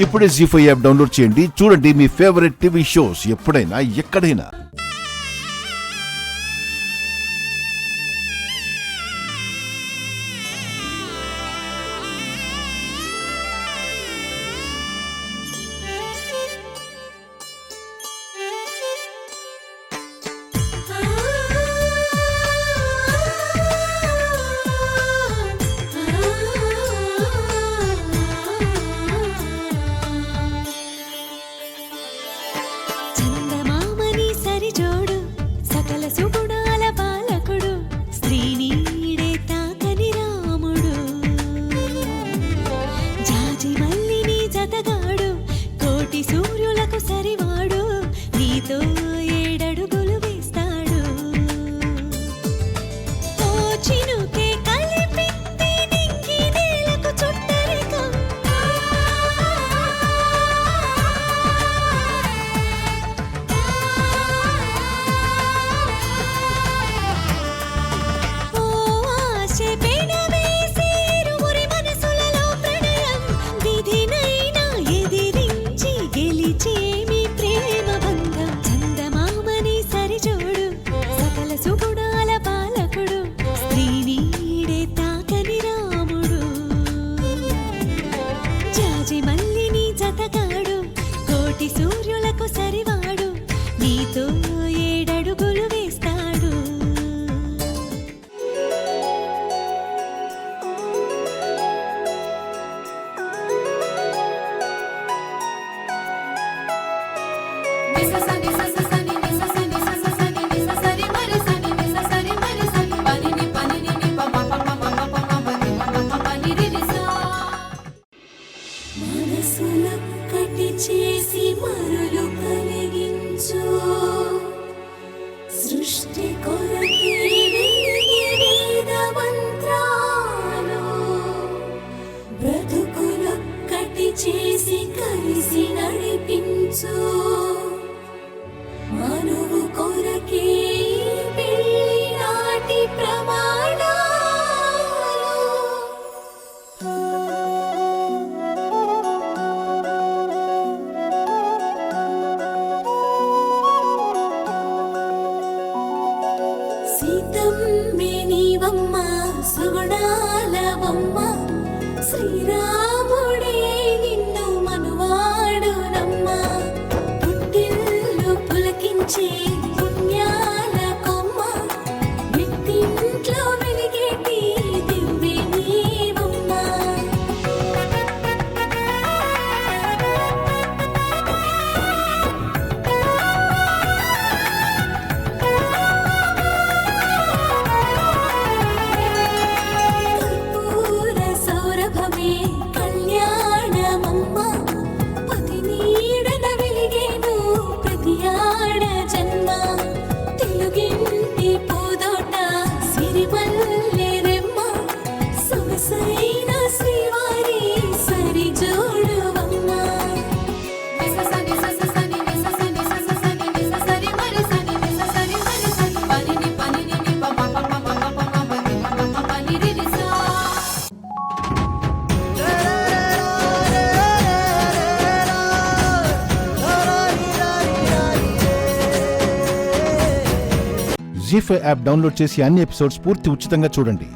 ఇప్పుడే జీ5 app download చేయండి. చూడండి మీ ఫేవరెట్ టీవీ షోస్ ఎప్పుడైనా ఎక్కడైనా. చేసి మరులు కలిగించు సృష్టి కొరకే వెలిగే వేద మంత్రాలు బ్రతుకులొక్కటి చేసి కలిసి నడిపించు మనువు కొరకే పెళ్లి నాటి ప్రమాణాలు సీతమ్మే నీవమ్మ సుగుణాలవమ్మ శ్రీరాముడే నిన్ను మనువాడునమ్మ పుట్టిల్లు పులకించే పుణ్యాల కొమ్మ నిత్తింట్లో వెలిగేటి దివ్వె నీవమ్మ కళ్యాణమమ్మ పతి నీడన వెలిగేను ప్రతి ఆడ జన్మ తెలుగింటి పూదోట సిరిమల్లె రెమ్మ సొగసైన శ్రీవారి సరి జోడువమ్మ జీ5 యాప్ డౌన్లోడ్ చేసి అన్ని ఎపిసోడ్స్ పూర్తి ఉచితంగా చూడండి.